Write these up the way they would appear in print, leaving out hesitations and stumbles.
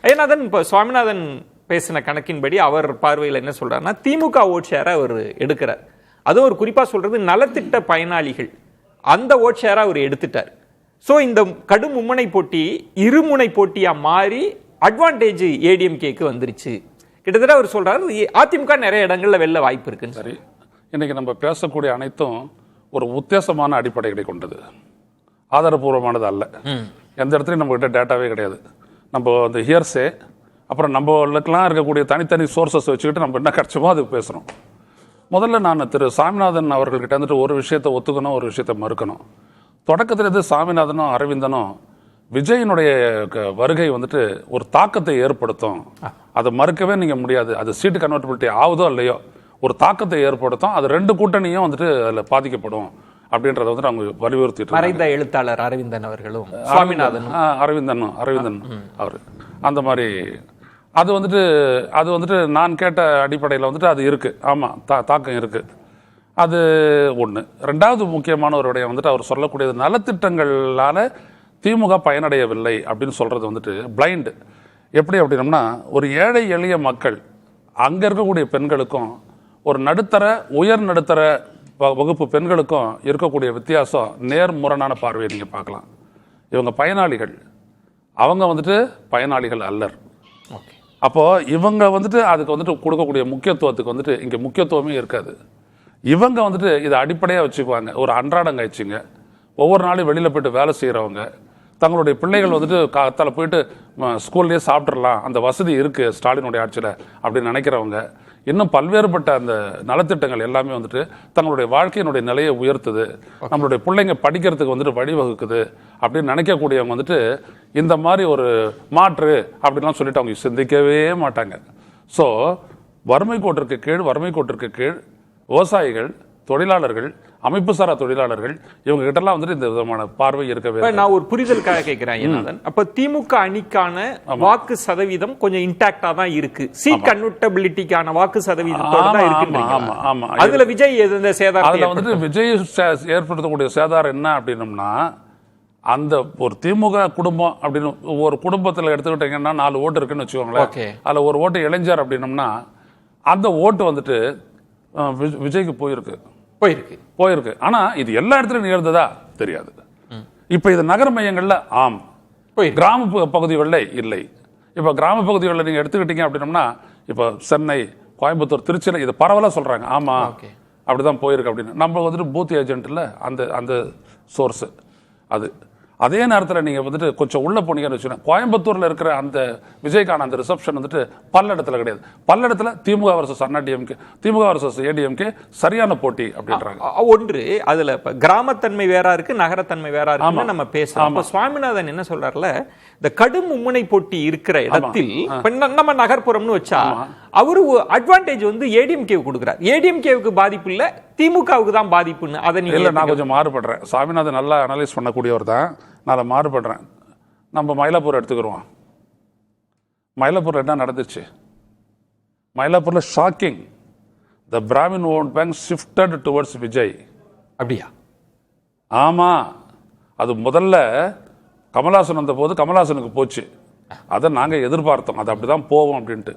ஐயநாதன் இப்போ சுவாமிநாதன் பேசின கணக்கின்படி அவர் பார்வையில் என்ன சொல்றாருன்னா, திமுக ஓட் ஷேரை அவர் எடுக்கிறார். அதுவும் ஒரு குறிப்பா சொல்றது நலத்திட்ட பயனாளிகள், அந்த ஓட் ஷேரை அவர் எடுத்துட்டார். ஸோ இந்த கடும் மும்முனை போட்டி இருமுனை போட்டியா மாறி அட்வான்டேஜ் ஏடிஎம்கேக்கு வந்துருச்சு. கிட்டத்தட்ட அவர் சொல்றாரு அதிமுக நிறைய இடங்கள்ல வெல்ல வாய்ப்பு இருக்குன்னு. சரி, இன்னைக்கு நம்ம பேசக்கூடிய அனைத்தும் ஒரு உத்தேசமான அடிப்படைகளை கொண்டது, ஆதாரபூர்வமானது அல்ல. எந்த இடத்துலையும் நம்ம கிட்ட டேட்டாவே கிடையாது. நம்ம அந்த ஹியர்ஸே, அப்புறம் நம்மளுக்கெல்லாம் இருக்கக்கூடிய தனித்தனி சோர்சஸ் வச்சுக்கிட்டு நம்ம என்ன கிடைச்சோமோ அது பேசுகிறோம். முதல்ல நான் திரு சாமிநாதன் அவர்கள்கிட்ட வந்துட்டு ஒரு விஷயத்தை ஒத்துக்கணும், ஒரு விஷயத்தை மறுக்கணும். தொடக்கத்திலிருந்து சாமிநாதனும் அரவிந்தனும் விஜயனுடைய வருகை வந்துட்டு ஒரு தாக்கத்தை ஏற்படுத்தும், அதை மறுக்கவே நீங்க முடியாது. அது சீட்டு கன்வெர்டபிலிட்டி ஆகுதோ இல்லையோ ஒரு தாக்கத்தை ஏற்படுத்தும், அது ரெண்டு கூட்டணியும் வந்துட்டு அதில் பாதிக்கப்படும் அப்படின்றத வந்துட்டு அவங்க வலியுறுத்திட்டு மறைந்த எழுத்தாளர் அரவிந்தன் அவர்களும் சுவாமிநாதனும் அரவிந்தன் அவர் அந்த மாதிரி அது வந்துட்டு நான் கேட்ட அடிப்படையில் வந்துட்டு அது இருக்கு. ஆமா, தாக்கம் இருக்கு. அது ஒன்று. ரெண்டாவது முக்கியமான ஒரு விடயம் வந்துட்டு அவர் சொல்லக்கூடியது நலத்திட்டங்களால திமுக பயனடையவில்லை அப்படின்னு சொல்றது வந்துட்டு பிளைண்ட். எப்படி அப்படின்னம்னா, ஒரு ஏழை எளிய மக்கள் அங்க இருக்கக்கூடிய பெண்களுக்கும் ஒரு நடுத்தர உயர் நடுத்தர வகுப்பு பெண்களுக்கும் இருக்கக்கூடிய வித்தியாசம் நேர்முரணான பார்வையை நீங்க பார்க்கலாம். இவங்க பயனாளிகள், அவங்க வந்துட்டு பயனாளிகள் அல்லர். அப்போ இவங்க வந்துட்டு அதுக்கு வந்துட்டு கொடுக்கக்கூடிய முக்கியத்துவத்துக்கு வந்துட்டு இங்க முக்கியத்துவமே இருக்காது. இவங்க வந்துட்டு இதை அடிப்படையாக வச்சுக்குவாங்க. ஒரு அன்றாடம் கழிச்சுங்க, ஒவ்வொரு நாளும் வெளியில் போயிட்டு வேலை செய்கிறவங்க, தங்களுடைய பிள்ளைகள் வந்துட்டு காத்தால போயிட்டு ஸ்கூல்லேயே சாப்பிட்றலாம், அந்த வசதி இருக்குது ஸ்டாலினுடைய ஆட்சியில் அப்படின்னு நினைக்கிறவங்க, இன்னும் பல்வேறுபட்ட அந்த நலத்திட்டங்கள் எல்லாமே வந்துட்டு தங்களுடைய வாழ்க்கையினுடைய நிலையை உயர்த்துது, நம்மளுடைய பிள்ளைங்க படிக்கிறதுக்கு வந்துட்டு வழிவகுக்குது அப்படின்னு நினைக்கக்கூடியவங்க வந்துட்டு இந்த மாதிரி ஒரு மாற்று அப்படின்லாம் சொல்லிட்டு அவங்க சிந்திக்கவே மாட்டாங்க. ஸோ வறுமை கோட்டிற்கு கீழ் விவசாயிகள், தொழிலாளர்கள், அமைப்பு சாரா தொழிலாளர்கள், இவங்க கிட்டலாம் வந்துட்டு இந்த விதமான பார்வை இருக்கவே. நான் ஒரு புரிதலுக்காக கேட்கிறேன். அப்ப திமுக அணிக்கான வாக்கு சதவீதம் கொஞ்சம் இன்டாக்டா தான் இருக்கு, சீட் கன்வெர்டபிலிட்டிக்கான வாக்கு சதவீதத்தோட தான் இருக்கு. அதுல விஜய் எந்த சேதாரம், அதுல வந்துட்டு விஜய் ஏற்படுத்தக்கூடிய சேதாரம் என்ன அப்படின்னம்னா, அந்த ஒரு திமுக குடும்பம் அப்படின்னு ஒரு குடும்பத்தில் எடுத்துக்கிட்டீங்கன்னா 4 ஓட்டு இருக்குன்னு வச்சுக்கோங்களேன். அதுல ஒரு ஓட்டு இளைஞர் அப்படின்னம்னா அந்த ஓட்டு வந்துட்டு விஜய்க்கு போயிருக்கு. ஆனா இது எல்லா இடத்துலயும் நிகழ்ந்ததா தெரியாது. இப்ப இது நகர மையங்கள்ல ஆம், கிராம பகுதிகளில் இல்லை. இப்ப கிராம பகுதிகளில் நீங்க எடுத்துக்கிட்டீங்க அப்படின்னம்னா, இப்ப சென்னை, கோயம்புத்தூர், திருச்சியில இது பரவலா சொல்றாங்க. ஆமா, அப்படிதான் போயிருக்கு அப்படின்னு. நம்ம வந்துட்டு பூத் ஏஜென்ட்ல அந்த சோர்ஸ் அது. அதே நேரத்தில் நீங்க வந்துட்டு கொஞ்சம் உள்ள போனீங்கன்னு வச்சுக்கோங்க, கோயம்புத்தூர்ல இருக்கிற அந்த விஜய்க்கான அந்த ரிசப்ஷன் வந்துட்டு பல்லடத்துல கிடையாது. பல்லடத்துல திமுக வர்சஸ் அண்ணா டிஎம்கே, திமுக வர்சஸ் ஏடிஎம்கே சரியான போட்டி அப்படின்றாங்க. ஒன்று அதுல கிராமத்தன்மை வேற இருக்கு, நகரத்தன்மை வேற இருக்கு நம்ம பேசலாம். சுவாமிநாதன் என்ன சொல்றாருல, இந்த கடும் மும்முனை போட்டி இருக்கிற இடத்தில் நம்ம நகர்ப்புறம்னு வச்சா அவரு அட்வான்டேஜ் வந்து ஏடிஎம்கே கொடுக்குறாரு. ஏடிஎம்கேவுக்கு பாதிப்பு இல்ல, திமுகவுக்கு தான் பாதிப்புன்னு. அதை இல்ல, நான் கொஞ்சம் மாறுபடுறேன். சாமிநாதன் நல்லா அனலைஸ் பண்ணக்கூடியவர் தான், நான் மாறுபடுறேன். நம்ம மயிலாப்பூர் எடுத்துக்கிறோம். மயிலாப்பூர்ல என்ன நடந்துச்சு? மயிலாப்பூர்ல shocking, the Brahmin vote bank shifted towards Vijay. அப்படியா? ஆமா, அது முதல்ல கமல்ஹாசன் வந்த போது கமல்ஹாசனுக்கு போச்சு. அதை நாங்க எதிர்பார்த்தோம், அது அப்படிதான் போவோம் அப்படின்ட்டு.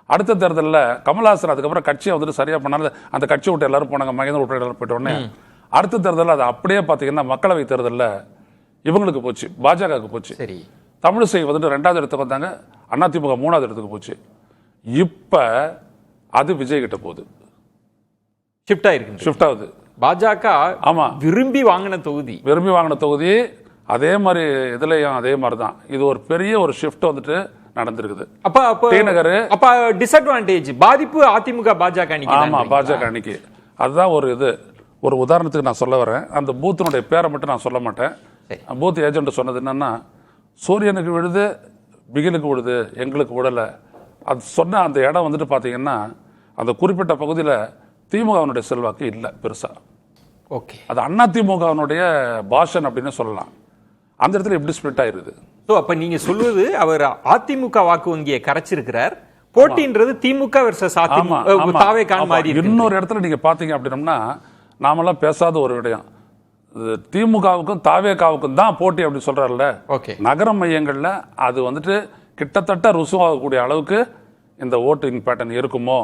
அடுத்த தேர்தலில் கமல்ஹாசன் அதுக்கப்புறம் கட்சியை வந்துட்டு சரியா பண்ணாலும் அந்த கட்சி விட்டு எல்லாரும் போனாங்க, மகேந்திர விட்டு எல்லாரும் போயிட்ட உடனே அடுத்த தேர்தலில் அது அப்படியே பார்த்தீங்கன்னா மக்களவை தேர்தலில் இவங்களுக்கு போச்சு, பாஜகவுக்கு போச்சு. தமிழிசை வந்துட்டு 2வது இடத்துக்கு வந்தாங்க, அதிமுக 3வது இடத்துக்கு போச்சு. இப்ப அது விஜய் கிட்ட போகுது, ஷிஃப்ட் ஆகுது. பாஜக ஆமா விரும்பி வாங்கின தொகுதி அதே மாதிரி இதுலயும் அதே மாதிரி தான். இது ஒரு பெரிய ஒரு ஷிஃப்ட் வந்துட்டு நடந்திருக்குது. அப்ப டிஸ்அட்வான்டேஜ் பாதிப்பு அதிமுக பாஜக அணிக்கு. ஆமா, பாஜக அணிக்கு. அதுதான் ஒரு உதாரணத்துக்கு நான் சொல்ல வரேன். அந்த பூத்தினுடைய பேரை மட்டும் நான் சொல்ல மாட்டேன். பூத் ஏஜென்ட் சொன்னது என்னன்னா, சூரியனுக்கு விழுது, பிகிலுக்கு விழுது, எங்களுக்கு விடல. அது சொன்ன அந்த இடம் வந்துட்டு பாத்தீங்கன்னா அந்த குறிப்பிட்ட பகுதியில் திமுகவினுடைய செல்வாக்கு இல்லை பெருசா. அது அதிமுகவினுடைய பாஷன் அப்படின்னு சொல்லலாம். அந்த இடத்துல எப்படி ஸ்பிளிட் ஆயிருது. அப்ப நீங்க சொல்வது அவர் அதிமுக வாக்கு வங்கியை கரைச்சிருக்கிறார், போட்டின்றது திமுக வெர்சஸ் அதிமுக. இன்னொரு இடத்துல நீங்க பாத்தீங்க அப்படின்னா, நாமெல்லாம் பேசாத ஒரு விடயம், திமுகவுக்கும் தாவேகாவுக்கும் தான் போட்டி அப்படி சொல்றாருல்ல. நகர மையங்கள்ல அது வந்துட்டு கிட்டத்தட்ட ருசுவாகக்கூடிய அளவுக்கு இந்த ஓட்டிங் பேட்டர்ன் இருக்குமோ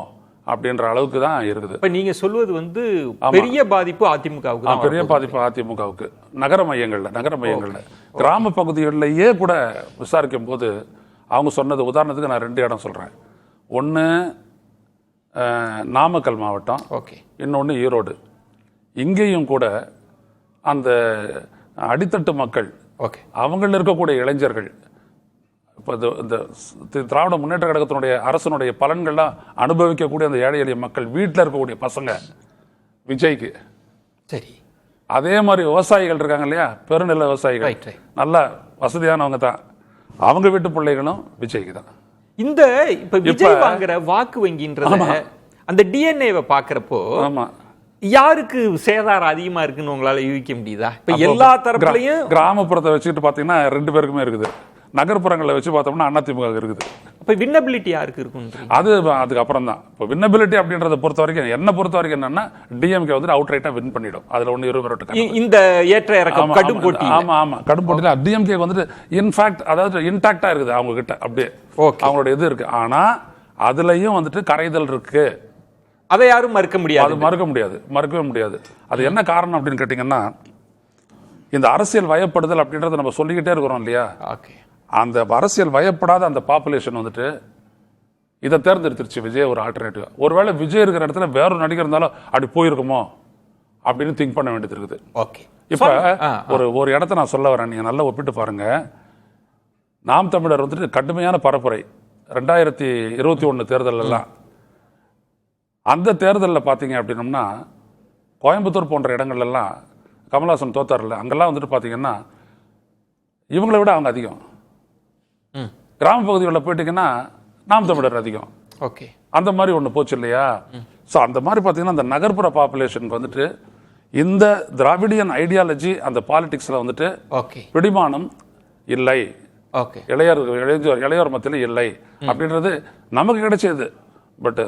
அப்படின்ற அளவுக்கு தான் இருக்குது. இப்ப நீங்க சொல்வது வந்து பெரிய பாதிப்பு அதிமுகவுக்கு தான் பெரிய பாதிப்பு அதிமுகவுக்கு நகர மையங்கள்ல கிராம பகுதிகளிலேயே கூட விசாரிக்கும் போது அவங்க சொன்னது, உதாரணத்துக்கு நான் 2 இடம் சொல்றேன். ஒன்று நாமக்கல் மாவட்டம், இன்னொன்று ஈரோடு. இங்கேயும் கூட அந்த அடித்தட்டு மக்கள், அவங்கள இருக்கக்கூடிய இளைஞர்கள், இப்போ இந்த திராவிட முன்னேற்ற கழகத்தினுடைய அரசனுடைய பலன்கள்லாம் அனுபவிக்கக்கூடிய அந்த ஏழை எளிய மக்கள் வீட்டில் இருக்கக்கூடிய பசங்க விஜய்க்கு. சரி, அதே மாதிரி விவசாயிகள் இருக்காங்க இல்லையா, பெருநில விவசாயிகள், நல்ல வசதியானவங்க தான், அவங்க வீட்டு பிள்ளைகளும் விஜய்க்கு தான். இந்த இப்ப விஜய் வாங்குற வாக்கு வங்கின்றத அந்த டிஎன்ஏவை பாக்குறப்போ யாருக்கு சேதாரம் அதிகமா இருக்குன்னு உங்களால யூகிக்க முடியுதா? இப்ப எல்லா தரப்புலையும் கிராமப்புறத்தை வச்சுக்கிட்டு பாத்தீங்கன்னா 2 பேருக்குமே இருக்குது. நகர்ப்புறங்களை வச்சு பார்த்தோம்னா அதிமுக இருக்குது. இப்ப வின்னபிலிட்டி யாருக்கு இருக்கும்? அதுக்கு அப்புறம் தான். இப்போ வின்னபிலிட்டி அப்படின்றத பொறுத்த வரைக்கும், என்ன பொறுத்த வரைக்கும் என்னன்னா, டிஎம்கே வந்து அவுட் ரைட்டா வின் பண்ணிடும். அதுல ஒண்ணு 20 இந்த ஏற்ற இறக்கம் கடும் போட்டி. ஆமா கடும் போட்டியில டிஎம்கே வந்துட்டு இன்ஃபேக்ட் அதாவது இன்டாக்டா இருக்குது அவங்க கிட்ட, அப்படியே அவங்களோட இது இருக்கு. ஆனா அதுலயும் வந்துட்டு கரைதல் இருக்கு. அதை யாரும் மறுக்க முடியாது. மறுக்கவே முடியாது. அது என்ன காரணம் அப்படின்னு கேட்டீங்கன்னா, இந்த அரசியல் வயப்படுதல் அப்படின்றத நம்ம சொல்லிக்கிட்டே இருக்கிறோம் இல்லையா. அந்த அரசியல் வயப்படாத அந்த பாப்புலேஷன் வந்துட்டு இதை தேர்ந்தெடுத்துருச்சு விஜய் ஒரு ஆல்டர்னேட்டிவ். ஒருவேளை விஜய் இருக்கிற இடத்துல வேற ஒரு நடிகர் இருந்தாலும் அப்படி போயிருக்குமோ அப்படின்னு திங்க் பண்ண வேண்டியது இருக்குது. இப்ப ஒரு இடத்த நான் சொல்ல வரேன், நீங்க நல்லா ஒப்பிட்டு பாருங்க. நாம் தமிழர் வந்துட்டு கடுமையான பரப்புரை 2021 தேர்தல் எல்லாம். அந்த தேர்தலில் பார்த்தீங்க அப்படின்னம்னா, கோயம்புத்தூர் போன்ற இடங்கள் எல்லாம் கமல்ஹாசன் தோத்தார்ல, அங்கெல்லாம் வந்துட்டு பார்த்தீங்கன்னா இவங்களை விட அவங்க அதிகம். கிராம பகுதிகளில் போயிட்டீங்கன்னா நாம் தமிழர் அதிகம். அந்த மாதிரி ஒன்று போச்சு இல்லையா. ஸோ அந்த மாதிரி பார்த்தீங்கன்னா அந்த நகர்ப்புற பாப்புலேஷன் வந்துட்டு இந்த திராவிடியன் ஐடியாலஜி அந்த பாலிடிக்ஸ்ல வந்துட்டு பிடிமானம் இல்லை, இளையோர் மத்தியில இல்லை அப்படின்றது நமக்கு கிடைச்சது. பட்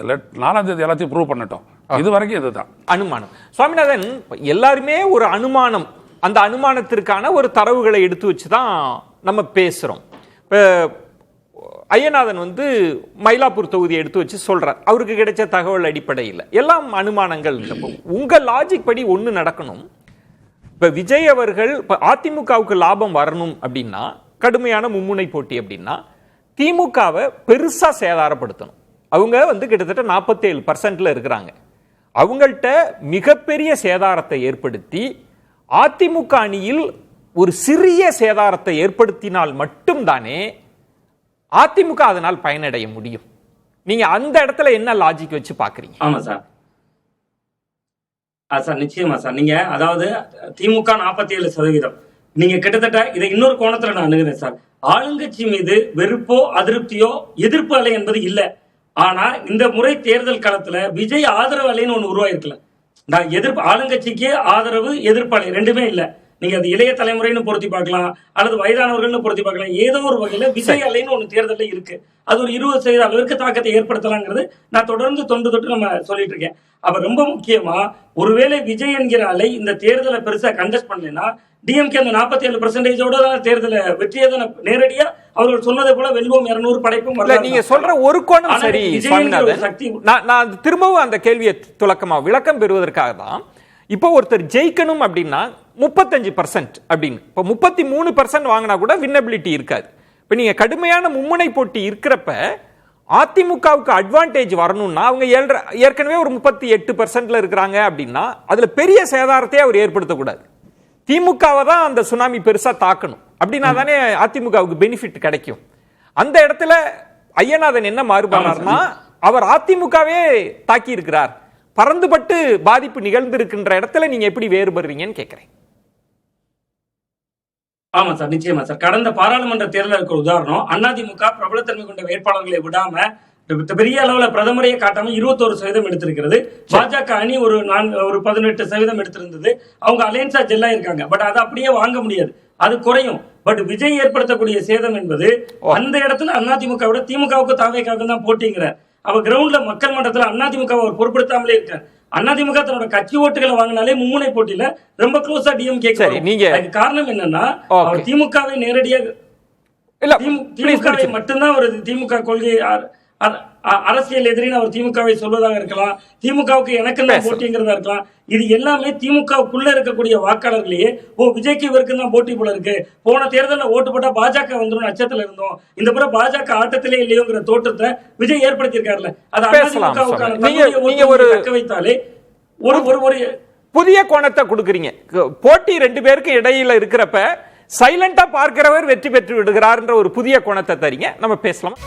4ஆம் தேதி எல்லாத்தையும் ப்ரூவ் பண்ணட்டும். இது வரைக்கும் இதுதான் அனுமானம். சுவாமிநாதன், எல்லாருமே ஒரு அனுமானம், அந்த அனுமானத்திற்கான ஒரு தரவுகளை எடுத்து வச்சுதான் நம்ம பேசுறோம். இப்போ ஐயநாதன் வந்து மயிலாப்பூர் தொகுதியை எடுத்து வச்சு சொல்றார், அவருக்கு கிடைச்ச தகவல் அடிப்படையில் எல்லாம் அனுமானங்கள். உங்க லாஜிக் படி ஒன்று நடக்கணும். இப்ப விஜய் அவர்கள் இப்ப அதிமுகவுக்கு லாபம் வரணும் அப்படின்னா, கடுமையான மும்முனை போட்டி அப்படின்னா, திமுகவை பெருசா சேதாரப்படுத்தணும். அவங்க வந்து கிட்டத்தட்ட 47% இருக்கிறாங்க. அவங்கள்ட்ட மிகப்பெரிய சேதாரத்தை ஏற்படுத்தி அதிமுக அணியில் ஒரு சிறிய சேதாரத்தை ஏற்படுத்தினால் மட்டும்தானே அதிமுக அதனால் பயனடைய முடியும். நீங்க அந்த இடத்துல என்ன லாஜிக் வச்சு பாக்குறீங்க? ஆமா சார், சார் நிச்சயமா சார். நீங்க அதாவது திமுக 47%, நீங்க கிட்டத்தட்ட இதை இன்னொரு கோணத்துல நான் அணுகிறேன் சார். ஆளுங்கட்சி மீது வெறுப்போ அதிருப்தியோ எதிர்ப்பு அலை என்பது இல்லை. ஆனா இந்த முறை தேர்தல் காலத்துல விஜய் ஆதரவு அலைன்னு ஒண்ணு உருவாயிருக்கல. நான் எதிர்ப்பு, ஆளுங்கட்சிக்கு ஆதரவு எதிர்ப்பு அலை ரெண்டுமே இல்லை. நீங்க அது இளைய தலைமுறைன்னு பொருத்தி பார்க்கலாம், அல்லது வயதானவர்கள்னு பொருத்தி பார்க்கலாம். ஏதோ ஒரு வகையில விஜய் அலைன்னு ஒண்ணு தேர்தலில் இருக்கு. அது ஒரு 20% அளவிற்கு தாக்கத்தை ஏற்படுத்தலாங்கிறது நான் தொடர்ந்து தொட்டு நம்ம சொல்லிட்டு இருக்கேன். அப்ப ரொம்ப முக்கியமா, ஒருவேளை விஜய் என்கிற அலை இந்த தேர்தலை பெருசா கண்டஸ்ட் பண்ணலைன்னா, டிஎம்கே அந்த 47% தேர்தலை வெற்றியை தான் நேரடியா அவர்கள் சொன்னதை போல வெல்வோம் 200 படைப்பும். நீங்க சொல்ற ஒரு கோணம் சரி சக்தி. நான் திரும்பவும் அந்த கேள்வியை துலக்கமா விளக்கம் பெறுவதற்காக தான், இப்போ ஒருத்தர் ஜெயிக்கணும் அப்படின்னா 35% அப்படின்னு, இப்போ 33% வாங்கினா கூட வின்னபிலிட்டி இருக்காது. இப்போ நீங்க கடுமையான மும்முனை போட்டி இருக்கிறப்ப அதிமுகவுக்கு அட்வான்டேஜ் வரணும்னா, அவங்க ஏற்கனவே ஒரு 38% இருக்கிறாங்க அப்படின்னா, அதுல பெரிய சேதாரத்தை அவர் ஏற்படுத்தக்கூடாது. திமுகவை தான் அந்த சுனாமி பெருசா தாக்கணும். அப்படின்னா தானே அதிமுகவுக்கு பெனிஃபிட் கிடைக்கும். அந்த இடத்துல ஐயநாதன் என்ன மாறுபாடுனா, அவர் அதிமுகவே தாக்கி இருக்கிறார், பறந்துபட்டு பாதிப்பு நிகழ்ந்திருக்கின்ற இடத்துல நீங்க எப்படி வேறுபடுறீங்கன்னு கேட்கிறேன். ஆமா சார், நிச்சயமா சார். கடந்த பாராளுமன்ற தேர்தலுக்கு உதாரணம், அதிமுக பிரபலத்தன்மை கொண்ட வேட்பாளர்களை விடாம பெரிய அளவுல பிரதமரையே காட்டாம 21% எடுத்திருக்கிறது. பாஜக அணி ஒரு 18% எடுத்திருந்தது. அவங்க அலையன்ஸா ஜெல்லா இருக்காங்க. பட் அதை அப்படியே வாங்க முடியாது, அது குறையும். பட் விஜய் ஏற்படுத்தக்கூடிய சேதம் என்பது அந்த இடத்துல அதிமுக விட திமுகவுக்கு தாவேக்காக தான் போட்டிங்கிறார். அவ கிரவுண்ட்ல மக்கள் மன்றத்துல அதிமுக அவர் பொருட்படுத்தாமலே இருக்கார். அதிமுக தன்னோட கட்சி ஓட்டுகளை வாங்கினாலே மும்முனை போட்டியில ரொம்ப க்ளோஸா டிஎம்கே. நீங்க காரணம் என்னன்னா, அவர் திமுகவை நேரடியாக இல்ல, திமுகவை மட்டும்தான் ஒரு திமுக கொள்கை அரசியல் எதிரின்னு அவர் திமுகவை சொல்வதாக இருக்கலாம், திமுகவுக்கு எனக்கு தான் போட்டிங்கிறதா இருக்கலாம். இது எல்லாமே திமுகவுக்குள்ள இருக்கக்கூடிய வாக்காளர்களையே விஜய்க்கு இவருக்கு தான் போட்டி போல இருக்கு, போன தேர்தலில் ஓட்டு போட்டா பாஜக வந்துடும் அச்சத்துல இருந்தோம், இந்த முறை பாஜக ஆட்டத்திலே இல்லையோங்கிற தோற்றத்தை விஜய் ஏற்படுத்தியிருக்காருல்ல. அது தக்க வைத்தாலே ஒரு ஒரு புதிய கோணத்தை கொடுக்குறீங்க. போட்டி 2 பேருக்கு இடையில இருக்கிறப்ப சைலண்டா பார்க்கிறவர் வெற்றி பெற்று விடுகிறார் என்ற ஒரு புதிய கோணத்தை தரீங்க. நம்ம பேசலாம்.